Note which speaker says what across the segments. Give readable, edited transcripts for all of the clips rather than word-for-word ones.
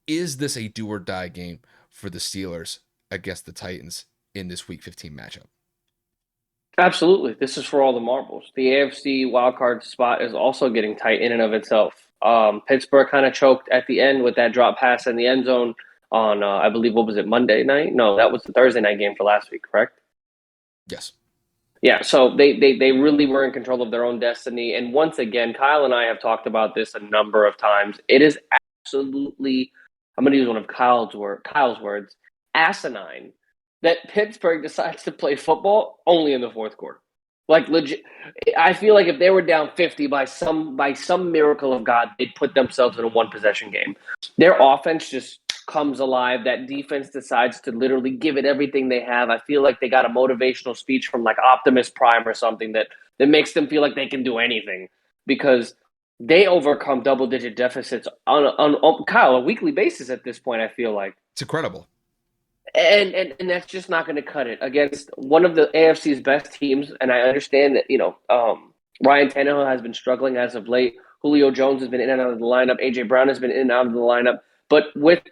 Speaker 1: is this a do or die game for the Steelers against the Titans in this Week 15 matchup?
Speaker 2: Absolutely. This is for all the marbles. The AFC wildcard spot is also getting tight in and of itself. Pittsburgh kind of choked at the end with that drop pass in the end zone on, I believe, what was it, Monday night? No, that was the Thursday night game for last week, correct?
Speaker 1: Yes.
Speaker 2: Yeah, so they really were in control of their own destiny. And once again, Kyle and I have talked about this a number of times. It is absolutely, I'm going to use one of Kyle's words, asinine that Pittsburgh decides to play football only in the fourth quarter. Like legit, I feel like if they were down 50 by some miracle of God, they'd put themselves in a one possession game. Their offense just comes alive. That defense decides to literally give it everything they have. I feel like they got a motivational speech from like Optimus Prime or something that makes them feel like they can do anything because they overcome double digit deficits on Kyle a weekly basis at this point. I feel like.
Speaker 1: It's incredible.
Speaker 2: And that's just not going to cut it against one of the AFC's best teams. And I understand that Ryan Tannehill has been struggling as of late. Julio Jones has been in and out of the lineup. AJ Brown has been in and out of the lineup. But with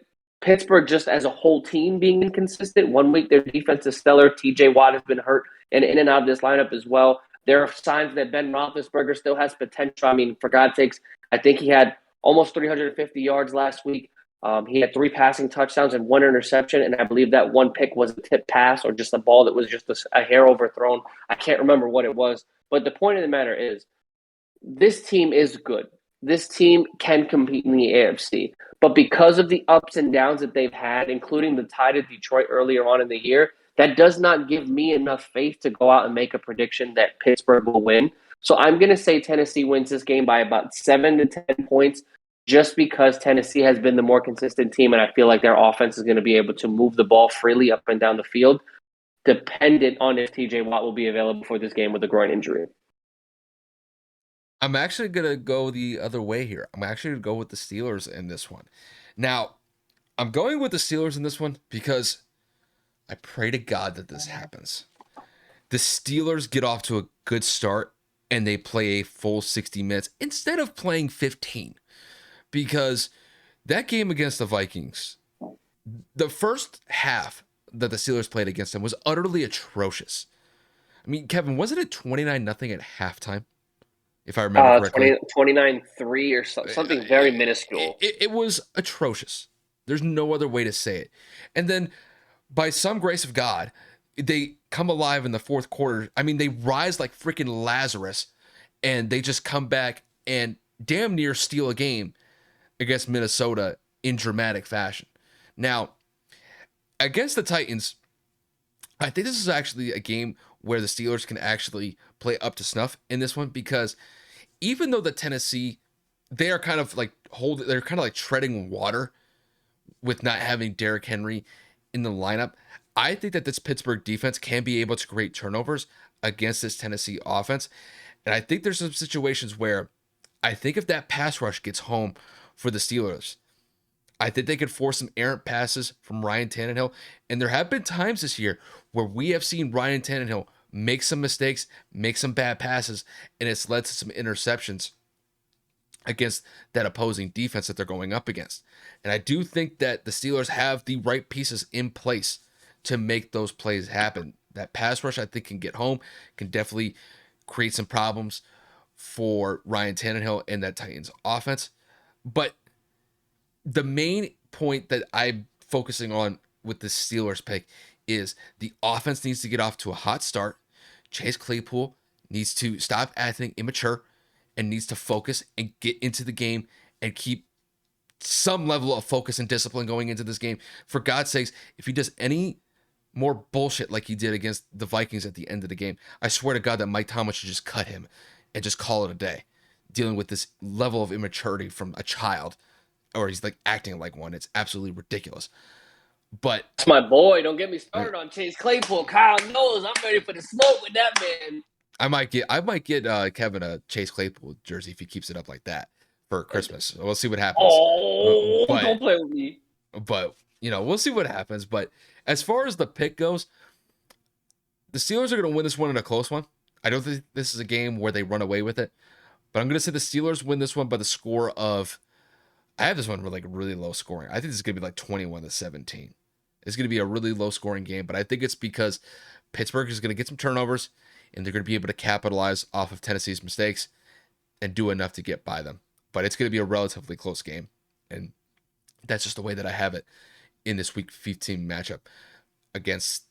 Speaker 2: Pittsburgh just as a whole team being inconsistent, one week their defense is stellar. TJ Watt has been hurt and in and out of this lineup as well. There are signs that Ben Roethlisberger still has potential. I mean, for God's sakes, I think he had almost 350 yards last week. He had 3 passing touchdowns and 1 interception, and I believe that one pick was a tip pass or just a ball that was just a hair overthrown. I can't remember what it was. But the point of the matter is, this team is good. This team can compete in the AFC. But because of the ups and downs that they've had, including the tie to Detroit earlier on in the year, that does not give me enough faith to go out and make a prediction that Pittsburgh will win. So I'm going to say Tennessee wins this game by about 7 to 10 points just because Tennessee has been the more consistent team, and I feel like their offense is going to be able to move the ball freely up and down the field, dependent on if TJ Watt will be available for this game with a groin injury.
Speaker 1: I'm actually going to go the other way here. I'm actually going to go with the Steelers in this one. Now, I'm going with the Steelers in this one because I pray to God that this happens. The Steelers get off to a good start and they play a full 60 minutes instead of playing 15. Because that game against the Vikings, the first half that the Steelers played against them was utterly atrocious. I mean, Kevin, wasn't it 29-0 at halftime? If I remember correctly.
Speaker 2: 29-3 or something very minuscule.
Speaker 1: It was atrocious. There's no other way to say it. And then, by some grace of God, they come alive in the fourth quarter. I mean, they rise like freaking Lazarus, and they just come back and damn near steal a game against Minnesota in dramatic fashion. Now, against the Titans, I think this is actually a game where the Steelers can actually play up to snuff in this one because even though the Tennessee, they are kind of like they're kind of like treading water with not having Derrick Henry in the lineup. I think that this Pittsburgh defense can be able to create turnovers against this Tennessee offense. And I think there's some situations where I think if that pass rush gets home for the Steelers, I think they could force some errant passes from Ryan Tannehill. And there have been times this year where we have seen Ryan Tannehill make some mistakes, make some bad passes, and it's led to some interceptions against that opposing defense that they're going up against. And I do think that the Steelers have the right pieces in place to make those plays happen. That pass rush, I think, can get home, can definitely create some problems for Ryan Tannehill and that Titans offense. But the main point that I'm focusing on with the Steelers pick is the offense needs to get off to a hot start. Chase Claypool needs to stop acting immature and needs to focus and get into the game and keep some level of focus and discipline going into this game. For God's sakes, if he does any more bullshit like he did against the Vikings at the end of the game, I swear to God that Mike Tomlin should just cut him and just call it a day, dealing with this level of immaturity from a child, or he's like acting like one. It's absolutely ridiculous. But
Speaker 2: that's my boy. Don't get me started on Chase Claypool. Kyle knows I'm ready for the smoke with that man.
Speaker 1: I might get Kevin a Chase Claypool jersey if he keeps it up like that for Christmas. We'll see what happens.
Speaker 2: Don't play with me.
Speaker 1: But we'll see what happens. But as far as the pick goes, the Steelers are going to win this one in a close one. I don't think this is a game where they run away with it, but I'm going to say the Steelers win this one by the score of I have this one with like really low scoring. I think this is gonna be like 21-17. It's gonna be a really low scoring game, but I think it's because Pittsburgh is gonna get some turnovers and they're gonna be able to capitalize off of Tennessee's mistakes and do enough to get by them. But it's gonna be a relatively close game, and that's just the way that I have it in this Week 15 matchup against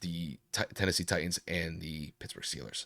Speaker 1: the Tennessee Titans and the Pittsburgh Steelers.